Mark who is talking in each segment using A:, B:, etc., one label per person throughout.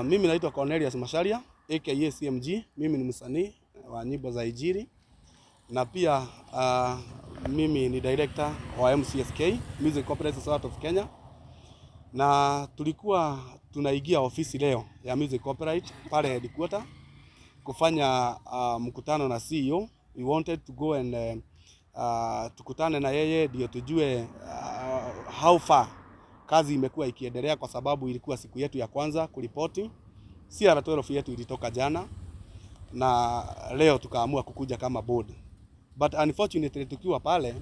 A: Mimi naitwa Cornelius Masharia aka CMG. Mimi ni msanii wa nyimbo za Injili na pia mimi ni director wa MCSK Music Corporate Society of Kenya, na tulikuwa tunaigia ofisi leo ya Music Corporate pale headquarter kufanya mkutano na CEO. We wanted to go and tukutane na yeye ndio tujue how far kazi imekuwa ikiendelea, kwa sababu ilikuwa siku yetu ya kwanza kuripoti. CR12 yetu ilitoka jana na leo tukaamua kukuja kama board. But unfortunately tukiwa pale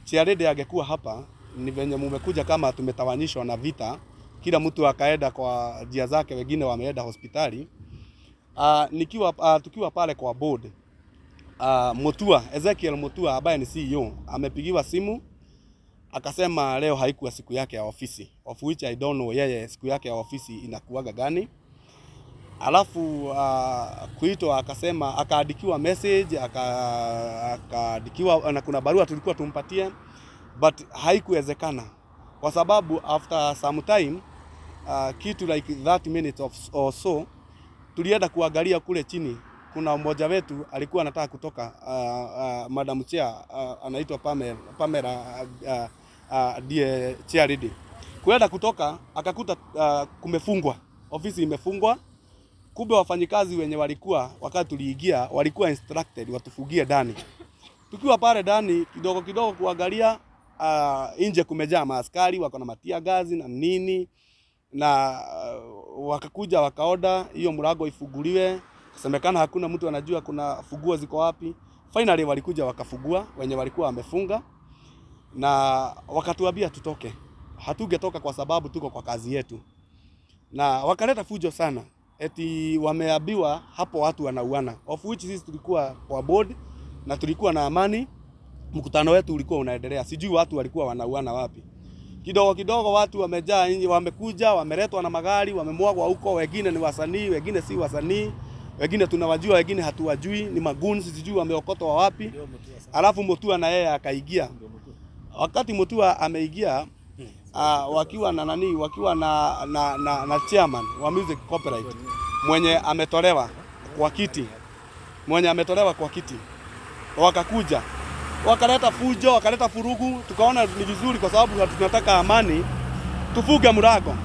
A: Chiarede angekuwa hapa, ni venye mumekuja kama tumetawanyishwa na vita, kila mtu akaenda kwa njia zake, wengine wameenda hospitali. Tukiwa pale kwa board, Mutua, Ezekiel Mutua ambaye ni CEO amepigiwa simu akasema leo haikuwa siku yake ya ofisi, of which I don't know yeye siku yake ya ofisi inakuwaga gani. Alafu kuitwa akasema, akaandikiwa message, akaandikiwa na kuna barua tulikuwa tumpatie, but haikuwezekana kwa sababu after some time kitu like 30 minutes or so tulienda kuangalia kule chini. Kuna mmoja wetu alikuwa anataka kutoka, Madam Chair anaitwa Pamela die Chair Lady, kuenda kutoka akakuta kumefungwa, ofisi imefungwa. Kumbe wafanyikazi wenye walikuwa wakati tuliingia walikuwa instructed watufugie ndani. Tukiwa pale ndani kidogo kidogo kuangalia, nje kumejaa maaskari wako na matia gazi na nini, na wakakuja wakaoda hiyo mlango ifunguliwe. Semekana hakuna mtu anajua kuna funguo ziko wapi. Finally walikuja wakafungua wenye walikuwa wamefunga, na wakatuambia tutoke. Hatungetoka kwa sababu tuko kwa kazi yetu, na wakaleta fujo sana, eti wameambiwa hapo watu wanauana, of which sisi tulikuwa kwa board na tulikuwa na amani. Mkutano wetu ulikuwa unaendelea, sijui watu walikuwa wanauana wapi. Kidogo kidogo watu wamejaa nje, wamekuja, wameletwa na magari, wamemwagwa huko. Wengine ni wasanii, wengine si wasanii, wengine tunawajua, wengine hatuwajui, ni magunzi, sijui wameokotwa wapi. Alafu Mutua na yeye akaingia. Wakati Mutua ameingia, wakiwa na nani, wakiwa na chairman wa Music Corporate mwenye ametolewa kwa kiti, wakakuja wakaleta fujo, wakaleta furugu. Tukaona ni vizuri kwa sababu tunataka amani, tufuge mlango.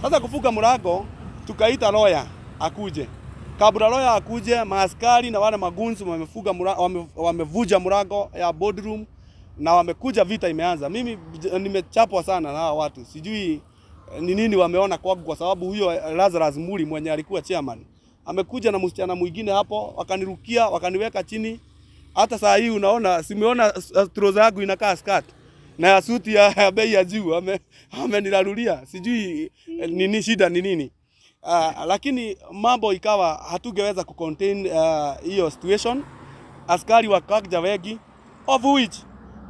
A: Sasa kufuga mlango, tukaita lawyer akuje. Kabla lawyer akuje, maaskari na wale magunzi wamevuja mlango ya boardroom na wamekuja, vita imeanza. Mimi nimechapwa sana na hao watu, sijui ni nini wameona kwangu, kwa sababu huyo Lazarus Muri mwenye alikuwa chairman amekuja na msichana mwingine hapo, wakanirukia, wakaniweka chini. Hata saa hii unaona, simeona trouser yangu inakaa skirt na suti ya bei ya juu, amenilalulia, sijui nini shida ni nini. Lakini mambo ikawa hatungeweza kucontain hiyo situation. Askari wakaja wengi, of which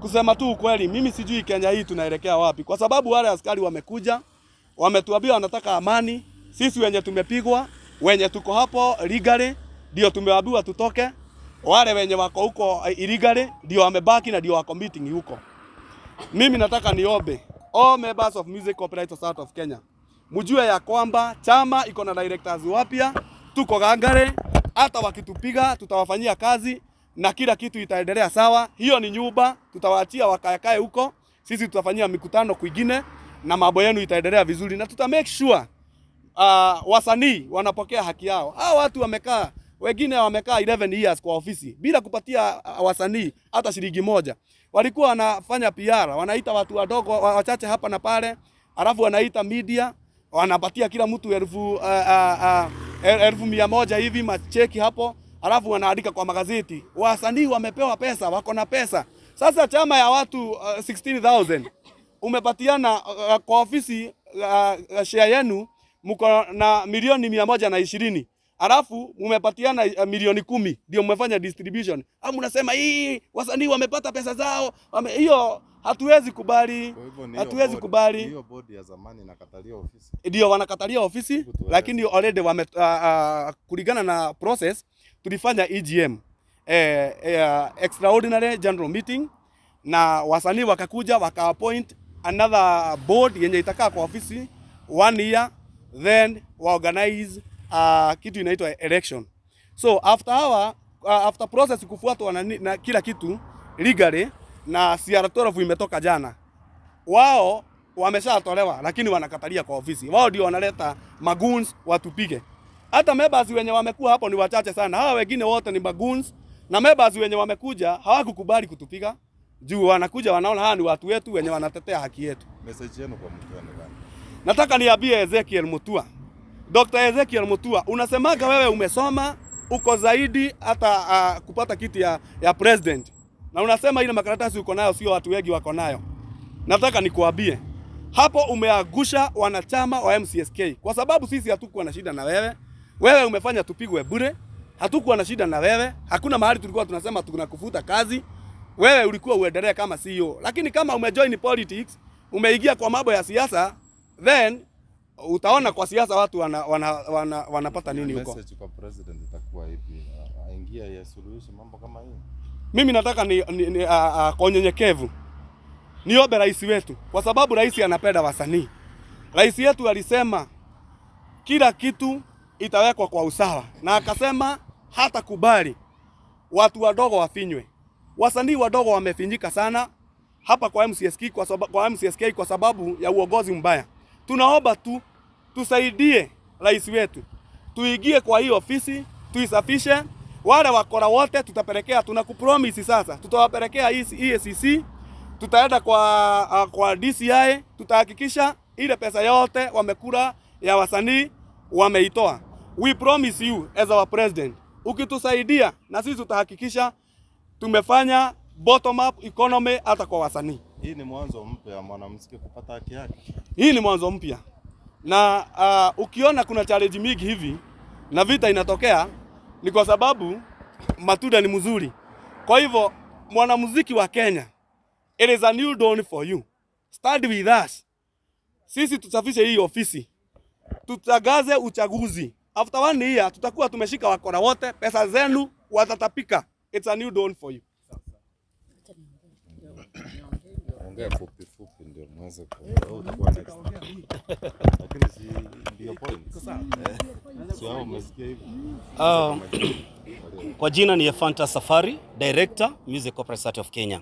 A: kusema tu ukweli mimi sijui Kenya hii tunaelekea wapi, kwa sababu wale askari wamekuja, wametuambia wanataka amani. Sisi wenye tumepigwa, wenye tuko hapo legally ndio tumeambiwa tutoke. Wale wenye wako huko illegally ndio wamebaki na ndio wako meeting huko. Mimi nataka niombe all members of Music Corporate Society of Kenya, mjue ya kwamba chama iko na directors wapya, tuko gangare. Hata wakitupiga tutawafanyia kazi na kila kitu itaendelea sawa. Hiyo ni nyumba, tutawaachia wakaekae huko, sisi tutafanyia mikutano kwingine na mambo yenu itaendelea vizuri, na tuta make sure wasanii wanapokea haki yao. Hao watu wamekaa, wengine wamekaa 11 years kwa ofisi bila kupatia wasanii hata shilingi moja. Walikuwa wanafanya PR, wanaita watu wadogo wachache hapa na pale, alafu wanaita media, wanapatia kila mtu 1,100 hivi macheki hapo, alafu wanaandika kwa magazeti. Wasanii wamepewa pesa, wako na pesa. Sasa chama ya watu 16,000 umepatiana kwa ofisi, share yenu mko na milioni 120, alafu umepatiana milioni 10 ndio mmefanya distribution. Au mnasema hii wasanii wamepata pesa zao. Hiyo hatuwezi kubali. Hatuwezi kubali.
B: Hiyo board ya zamani inakatalia ofisi.
A: Ndio wanakatalia ofisi, lakini already kulingana na process tulifanya EGM, extraordinary general meeting, na wasanii wakakuja waka appoint another board yenye itakaa kwa ofisi 1 year then wa organize kitu inaitwa election. So after process kufuatwa na kila kitu legally na CR12 imetoka jana, wao wameshatolewa lakini wanakatalia kwa ofisi. Wao ndio wanaleta magoons watupige. Hata members wenye wamekuwa hapo ni wachache sana. Hawa wengine wote ni magoons, na members wenye wamekuja hawakukubali kutupiga. Juu wanakuja wanaona hawa ni watu wetu wenye wanatetea haki yetu.
B: Message yenu kwa Mutua ni gani?
A: Nataka niambie Ezekiel Mutua. Dr. Ezekiel Mutua, unasemaga wewe umesoma, uko zaidi hata kupata kiti ya president. Na unasema ile makaratasi uko nayo sio watu wengi wako nayo. Nataka nikuambie, hapo umeagusha wanachama wa MCSK. Kwa sababu sisi hatukuwa na shida na wewe. Wewe umefanya tupigwe bure. Hatukuwa na shida na wewe. Hakuna mahali tulikuwa tunasema tunakufuta kazi. Wewe ulikuwa uendelee kama CEO. Lakini kama umejoin politics, umeingia kwa mambo ya siasa, then utaona kwa siasa watu wanapata nini huko.
B: Message kwa president itakuwa hivi, aingia ya suluhisho mambo kama hii.
A: Mimi nataka kwa unyenyekevu niombe rais wetu, kwa sababu rais anapenda wasanii. Rais yetu alisema kila kitu itawekwa kwa usawa, na akasema hata kubali watu wadogo wafinywe. Wasanii wadogo wamefinyika sana hapa kwa MCSK kwa sababu ya uongozi mbaya. Tunaomba tusaidie rais wetu, tuingie kwa hii ofisi, tuisafishe. Wale wakora wote tutapelekea, tunakupromise sasa, tutawapelekea EACC, tutaenda kwa DCI, tutahakikisha ile pesa yote wamekula ya wasanii wameitoa. We promise you as our president, ukitusaidia na sisi tutahakikisha tumefanya bottom up economy hata kwa wasanii.
B: Hii ni mwanzo mpya wa mwanamuziki kupata haki yake.
A: Hii ni mwanzo mpya. Na ukiona kuna challenge mingi hivi na vita inatokea ni kwa sababu matunda ni mzuri. Kwa hivyo mwanamuziki wa Kenya, it is a new dawn for you. Stand with us. Sisi tusafishe hii ofisi. Tutagaze uchaguzi. After 1 year tutakuwa tumeshika wakora wote, pesa zenu watatapika. It's a new dawn for you.
B: Ongea fupi ndio mweze kwa next. Lakini si ndio point. Sio umesikia hivi.
C: Kwa jina ni Efanta Safari, Director Music Corporate Society of Kenya.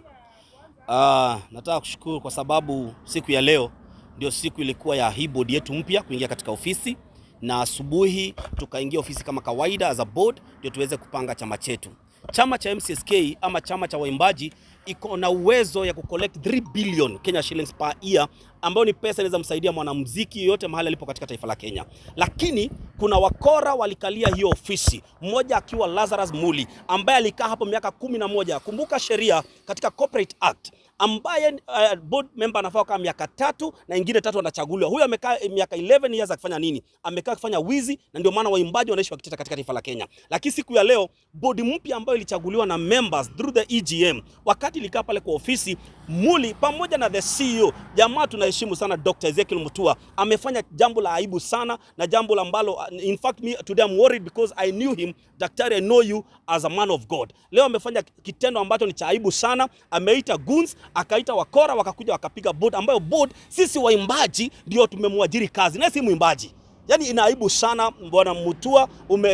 C: Nataka kushukuru kwa sababu siku ya leo ndio siku ilikuwa ya hii board yetu mpya kuingia katika ofisi, na asubuhi tukaingia ofisi kama kawaida as a board ndio tuweze kupanga chama chetu. Chama cha MCSK ama chama cha waimbaji iko na uwezo ya kucollect 3 billion Kenya shillings per year, ambayo ni pesa inaweza msaidia mwanamuziki yote mahali alipo katika taifa la Kenya. Lakini kuna wakora walikalia hiyo ofisi, mmoja akiwa Lazarus Muli ambaye alikaa hapo miaka 11. Kumbuka sheria katika Corporate Act ambaye board member anafaa kama miaka 3 na ingine 3 anachaguliwa. Huyu amekaa miaka 11 years akifanya nini? Amekaa kufanya wizi, na ndio maana waimbaji wanaishi wakiteta katika taifa la Kenya. Lakini siku ya leo board mpya ambayo ilichaguliwa na members through the EGM, wakati ilikaa pale kwa ofisi, Muli pamoja na the CEO, jamaa tunaheshimu sana Dr. Ezekiel Mutua, amefanya jambo la aibu sana, na jambo ambalo in fact me today I'm worried because I knew him. Daktari, I know you as a man of God. Leo amefanya kitendo ambacho ni cha aibu sana. Ameita goons, akaita wakora, wakakuja wakapiga board ambayo board sisi waimbaji ndio tumemwajiri kazi na si muimbaji. Yaani inaibu sana bwana Mutua,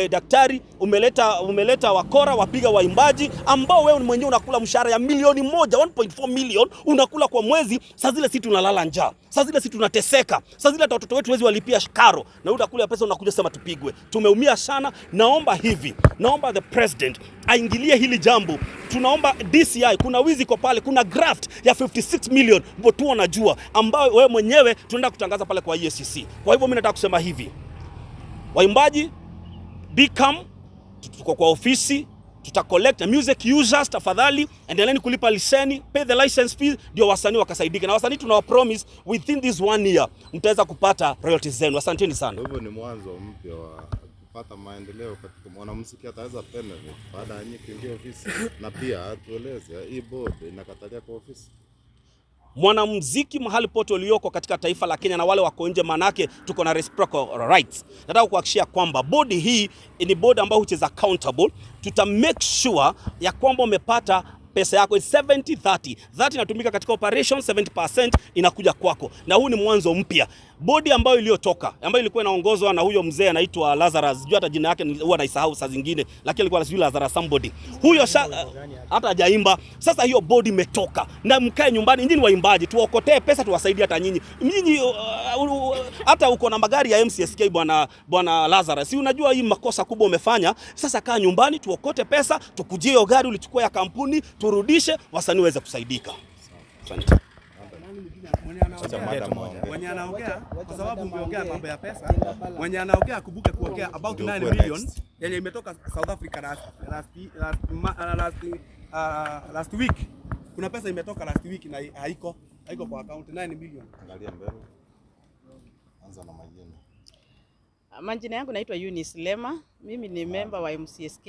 C: daktari umeleta wakora wapiga waimbaji ambao wewe mwenyewe unakula mshahara ya milioni 1.4 million unakula kwa mwezi. Saa zile sisi tunalala njaa, saa zile sisi tunateseka, saa zile watoto wetu wezi walipia karo, na utakula pesa unakuja sema tupigwe. Tumeumia sana. Naomba the president aingilie hili jambo. Tunaomba DCI, kuna wizi kwa pale, kuna graft ya 56 million mbotu wanajua, ambao wewe mwenyewe tunaenda kutangaza pale kwa EACC. Kwa hivyo mimi nataka kusema hivi, waimbaji become, tuko kwa ofisi, tuta collect music users, tafadhali endeleeni kulipa leseni, pay the license fee, ndio wasanii wakasaidika. Na wasanii tunawa promise within this 1 year mtaweza kupata royalties zenu. Asanteni sana.
B: Hivyo ni mwanzo mpya wa kupata maendeleo katika mwanamuziki, ataweza benefit baada ya nyinyi kuingia ofisi. Na pia atueleze hii board inakatalia kwa ofisi.
C: Mwanamuziki mahali pote ulioko katika taifa la Kenya na wale wako nje, manake tuko na reciprocal rights. Nataka kuhakikishia kwamba board hii ni board ambayo is accountable. Tuta make sure ya kwamba umepata pesa yako 70-30. 30 inatumika katika operation, 70% inakuja kwako. Na huu ni mwanzo mpya. bodi ambayo iliyotoka, ambayo ilikuwa inaongozwa na huyo mzee anaitwa Lazarus, sijui hata jina yake huwa naisahau saa zingine, lakini alikuwa sijui Lazarus somebody. Huyo hata hajaimba. Sasa hiyo bodi imetoka. Na mkae nyumbani, nyinyi waimbaji, tuokotee pesa tuwasaidie hata nyinyi. Nyinyi hata uko na magari ya MCSK bwana Lazarus. Si unajua hii makosa kubwa umefanya. Sasa kaa nyumbani, tuokote pesa, tukujie hiyo gari ulichukua ya kampuni, turudishe, wasanii waweze kusaidika. Asante.
A: Mwenye anaongea kwa sababu ungeongea mambo ya pesa, mwenye anaongea kumbuke kuongea about 9 million yenye imetoka South Africa last week. Kuna pesa imetoka last week na haiko kwa account 9 million.
B: Angalia mbele. Anza na majina.
D: Majina yangu naitwa Eunice Lema. Mimi ni member wa MCSK,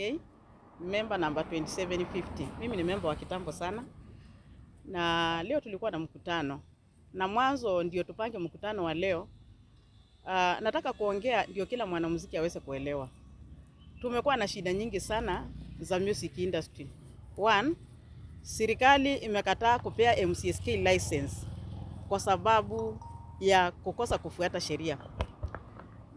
D: member number 2750. Mimi ni member wa kitambo sana. Na leo tulikuwa na mkutano. Na mwanzo ndio tupange mkutano wa leo. Nataka kuongea ndio kila mwanamuziki aweze kuelewa. Tumekuwa na shida nyingi sana za music industry. One, serikali imekataa kupea MCSK license kwa sababu ya kukosa kufuata sheria.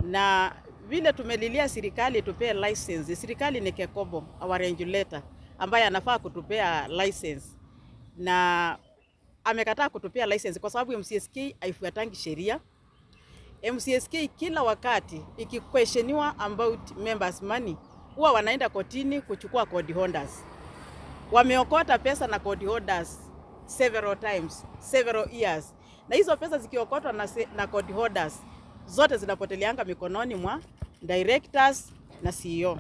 D: Na vile tumelilia serikali tupee license, serikali ni Kekobo, our regulator, ambaye anafaa kutupea license. Na amekataa kutupea license kwa sababu MCSK haifuatangi sheria. MCSK kila wakati ikiquestioniwa about members money, huwa wanaenda kotini kuchukua code holders. Wameokota pesa na code holders several times, several years. Na hizo pesa zikiokotwa na code holders, zote zinapoteleanga mikononi mwa directors na CEO.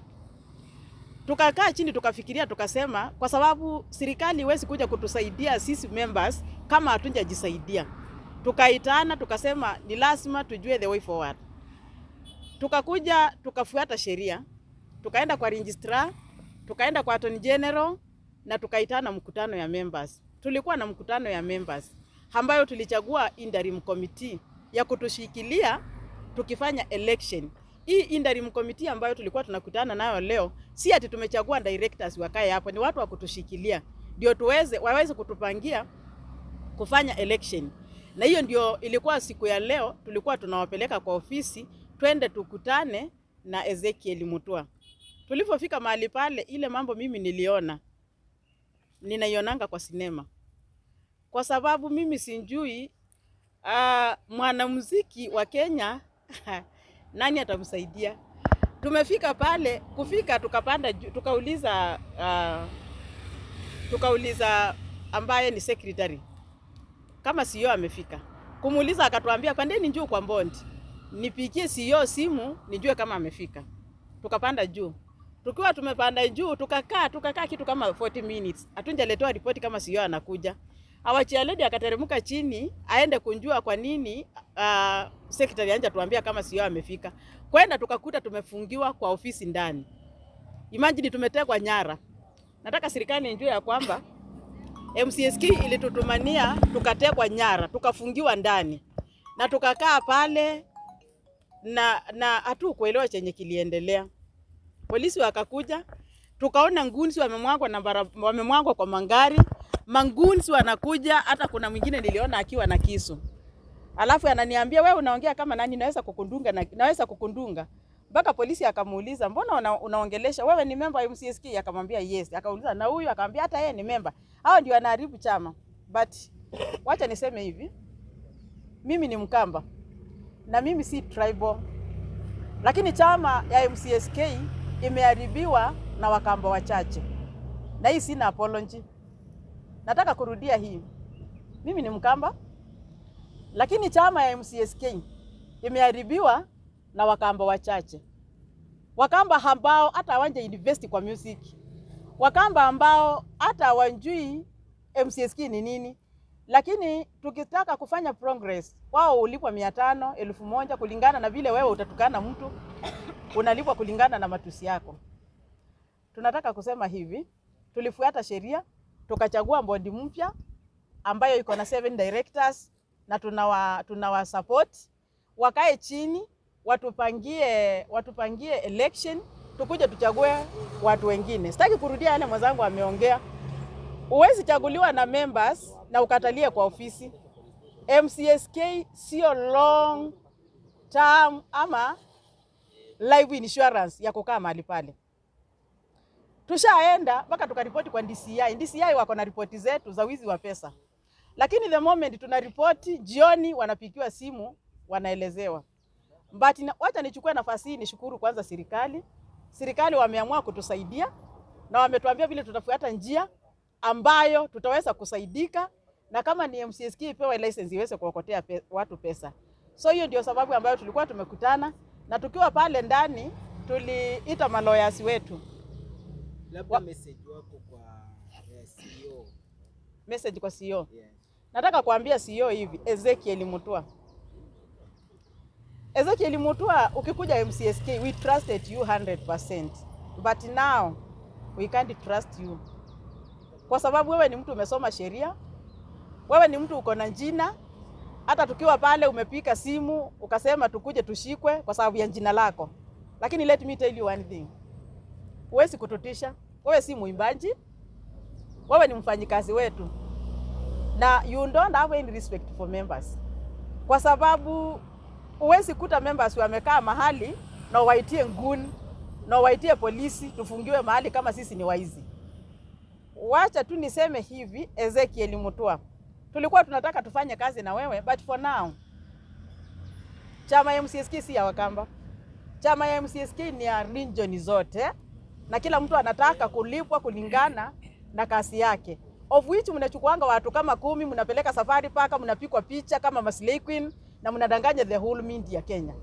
D: Tukakaa chini tukafikiria tukasema kwa sababu serikali haiwezi kuja kutusaidia sisi members kama hatujajisaidia. Tukaitana tukasema ni lazima tujue the way forward. Tukakuja tukafuata sheria. Tukaenda kwa registrar, tukaenda kwa attorney general na tukaitana mkutano ya members. Tulikuwa na mkutano ya members ambayo tulichagua interim committee ya kutushikilia tukifanya election. Hii interim committee ambayo tulikuwa tunakutana nayo leo, si ati tumechagua directors wakae hapo, ni watu wa kutushikilia ndio waweze kutupangia kufanya election. Na hiyo ndio ilikuwa siku ya leo, tulikuwa tunawapeleka kwa ofisi twende tukutane na Ezekiel Mutua. Tulipofika mahali pale, ile mambo mimi ninaionanga kwa sinema. Kwa sababu mimi sinjui mwanamuziki wa Kenya nani atamsaidia. Tumefika pale, kufika tukapanda tukauliza ambaye ni secretary kama CEO amefika. Kumuuliza akatuambia pandeni juu kwa Mbondi. Nipigie CEO simu nijue kama amefika. Tukapanda juu. Tukiwa tumepanda juu tukakaa kitu kama 40 minutes. Hatunjaletewa ripoti kama CEO anakuja. Awachia lady akateremka chini aende kunjua kwa nini secretary anja tuambia kama CEO amefika. Kwenda tukakuta tumefungiwa kwa ofisi ndani. Imagine tumetekwa nyara. Nataka serikali injue ya kwamba MCSK ilitutumania tukatekwa nyara, tukafungiwa ndani. Na tukakaa pale na hatukuelewa chenye kiliendelea. Polisi wakakuja, tukaona ngunzi wamemwagwa kwa mangari. Mangunzi wanakuja, hata kuna mwingine niliona akiwa na kisu. Alafu ananiambia wewe unaongea kama nani, naweza kukundunga. Mpaka polisi akamuuliza mbona unaongelesha, wewe ni member wa MCSK? Akamwambia yes. Akauliza na huyu? Akamwambia hata yeye ni member. Hao ndio wanaharibu chama. But wacha niseme hivi, mimi ni Mkamba na mimi si tribal. Lakini chama ya MCSK imeharibiwa na Wakamba wachache. Na hii sina apology. Nataka kurudia hii. Mimi ni Mkamba, lakini chama ya MCSK imeharibiwa na Wakamba wachache. Wakamba ambao hata hawanja invest kwa music. Wakamba ambao hata hawajui MCSK ni nini. Lakini tukitaka kufanya progress, wao ulipwa 500, 1000 kulingana na vile wewe utatukana mtu, unalipwa kulingana na matusi yako. Tunataka kusema hivi, tulifuata sheria, tukachagua bodi mpya ambayo iko na 7 directors na tunawa support. Wakae chini, watupangie election, tukuje tuchague watu wengine. Sitaki kurudia yale mwenzangu ameongea. Uwezi chaguliwa na members na ukatalie kwa ofisi. MCSK sio long term ama life insurance ya kukaa mahali pale. Tushaenda mpaka tukaripoti kwa DCI. DCI wako na ripoti zetu za wizi wa pesa. Lakini the moment tunaripoti, jioni wanapigiwa simu, wanaelezewa. But wacha nichukue nafasi hii nishukuru kwanza serikali. Serikali wameamua kutusaidia na wametuambia vile tutafuata njia ambayo tutaweza kusaidika, na kama ni MCSK ipewe license iweze kuokotea watu pesa. So hiyo ndio sababu ambayo tulikuwa tumekutana, na tukiwa pale ndani tuliita malawyers wetu.
E: Labda message wako kwa CEO.
D: Message kwa CEO. Yeah. Nataka kuambia CEO hivi, Ezekiel Mutua. Ezekiel Mutua, ukikuja MCSK, we trusted you 100%. But now, we can't trust you. Kwa sababu wewe ni mtu umesoma sheria, wewe ni mtu uko na jina, hata tukiwa pale umepika simu, ukasema tukuje tushikwe kwa sababu ya jina lako. Lakini let me tell you one thing. Huwezi kututisha, wewe si muimbaji, wewe ni mfanyikazi wetu. Na you don't have any respect for members. Kwa sababu huwezi kuta members wamekaa mahali na waitie nguni, na waitie polisi tufungiwe mahali kama sisi ni waizi. Wacha tu niseme hivi, Ezekiel Mutua, tulikuwa tunataka tufanye kazi na wewe, but for now chama ya MCSK si ya Wakamba. Chama ya MCSK ni ya region zote, na kila mtu anataka kulipwa kulingana na kasi yake. Of which mnachukuanga watu kama 10, mnapeleka safari paka, mnapikwa picha kama Maslay Queen na mnadanganya the whole media Kenya.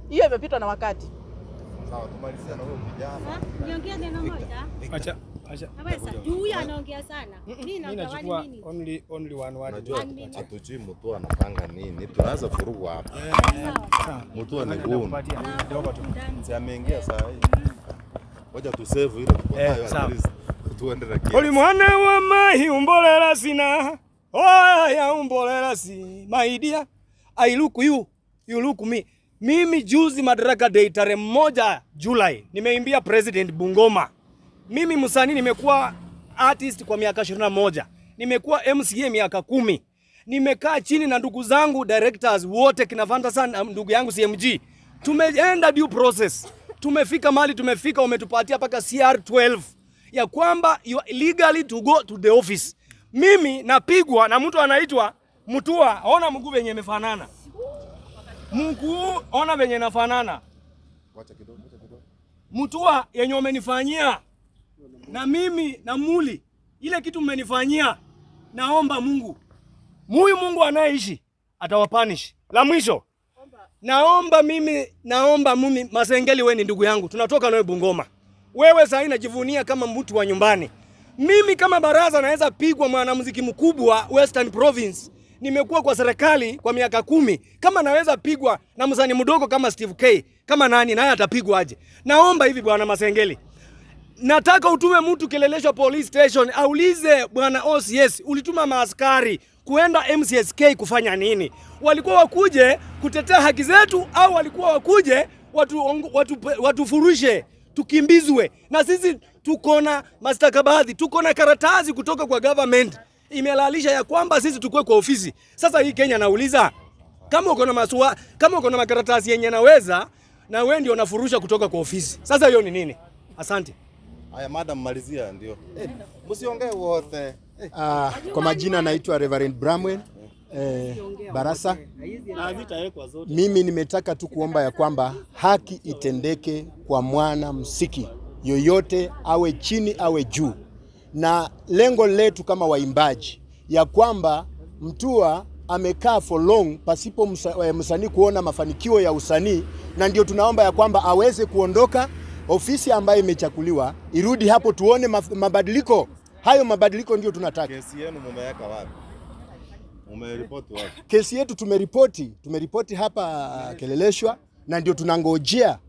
D: Hiyo imepitwa na wakati.
B: Sawa, tumalizane na huyo kijana.
F: Niongea neno moja.
E: Acha.
F: Naweza. Huyu anaongea sana. Mimi
E: nachukua only one word.
B: Unajua hatujui Mutua anapanga nini. Tunaanza furugu hapa. Mutua ni gumu. Si ameingia saa hii. Ngoja tu save ile tukonayo at least. Tuende na kiasi.
E: Oli mwana wa mai umbolela sina. Oya umbolela si. My dear, I look you look me. Mimi juzi Madaraka Day tarehe 1 Julai nimeimbia President Bungoma. Mimi msanii nimekuwa artist kwa miaka 21. Nimekuwa MCA miaka 10. Nimekaa chini na ndugu zangu directors wote kina Fantasan, ndugu yangu CMG. Tumeenda due process. Tumefika mali tumefika, umetupatia paka CR12 ya kwamba you are legally to go to the office. Mimi napigwa na mtu anaitwa Mutua. Ona mguu venye imefanana. Mguu ona venye inafanana.
B: Wacha kidogo.
E: Mutua yenye umenifanyia na mimi na muli ile kitu mmenifanyia, naomba Mungu. Mungu anayeishi atawapanish. La mwisho. Naomba mimi Masengeli, wewe ni ndugu yangu. Tunatoka nawe Bungoma. Wewe sasa inajivunia kama mtu wa nyumbani. Mimi kama baraza naweza pigwa mwanamuziki mkubwa Western Province. Nimekuwa kwa serikali kwa miaka 10. Kama naweza pigwa na msanii mdogo kama Steve K, kama nani naye atapigwa aje? Naomba hivi bwana Masengeli. Nataka utume mtu Kileleshwa police station aulize bwana OCS ulituma maaskari kuenda MCSK kufanya nini? Walikuwa wakuje kutetea haki zetu au walikuwa wakuje watufurushe tukimbizwe? Na sisi tuko na mastakabadhi, tuko na karatasi kutoka kwa government imelalisha ya kwamba sisi tukue kwa ofisi. Sasa hii Kenya nauliza, kama uko na makaratasi yenye naweza, na wewe ndio unafurusha kutoka kwa ofisi. Sasa hiyo ni nini? Asante.
B: Haya madam, malizia ndio. Msiongee wote.
G: Kwa majina naitwa Reverend Bramwell Barasa. Mimi nimetaka tu kuomba ya kwamba haki itendeke kwa mwana msiki yoyote, awe chini awe juu, na lengo letu kama waimbaji ya kwamba Mutua amekaa for long pasipo msanii kuona mafanikio ya usanii, na ndio tunaomba ya kwamba aweze kuondoka ofisi ambayo imechakuliwa, irudi hapo tuone mabadiliko. Hayo mabadiliko ndio tunataka.
B: Kesi yenu mumeweka wapi? Umeripoti wapi?
G: Kesi yetu tumeripoti hapa Kileleshwa, na ndio tunangojea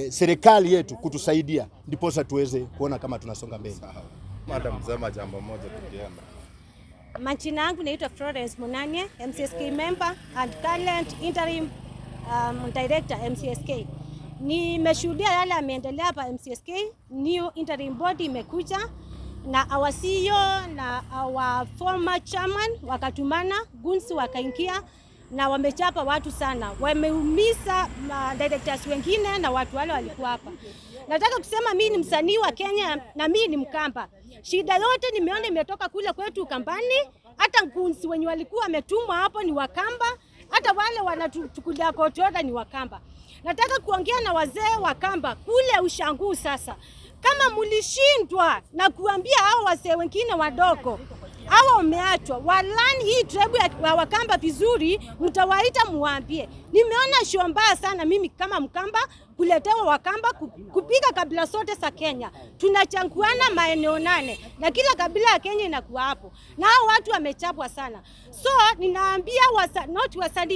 G: serikali yetu kutusaidia ndiposa tuweze kuona kama tunasonga mbele.
B: Madam, sema jambo moja tukienda.
F: Majina yangu naitwa Florence Munanye, MCSK member and current interim director MCSK. Nimeshuhudia yale yameendelea hapa MCSK. New interim board imekuja na our CEO na our former chairman wakatumana, gunsi wakaingia, na wamechapa watu sana, wameumiza directors wengine na watu wale walikuwa hapa. Nataka kusema mimi ni msanii wa Kenya na mimi ni Mkamba. Shida yote nimeona imetoka kule kwetu Ukambani, hata nkunzi wenye walikuwa wametumwa hapo ni Wakamba, hata wale wanatukulia kotoda ni Wakamba. Nataka kuongea na wazee Wakamba kule Ushangu sasa. Kama mulishindwa na kuambia hao wazee wengine wadogo, hao wameachwa, walani hii tribe ya Wakamba vizuri, mtawaita muambie. Nimeona show mbaya sana mimi kama Mkamba kuletewa Wakamba kupiga kabila zote za Kenya. Tunachanguana maeneo 8 na kila kabila ya Kenya inakuwa hapo. Na hao watu wamechapwa sana. So ninaambia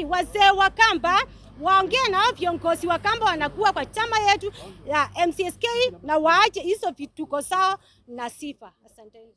F: wazee Wakamba waongee na viongozi Wakamba wanakuwa kwa chama yetu ya MCSK na waache hizo vituko sawa na sifa. Asante.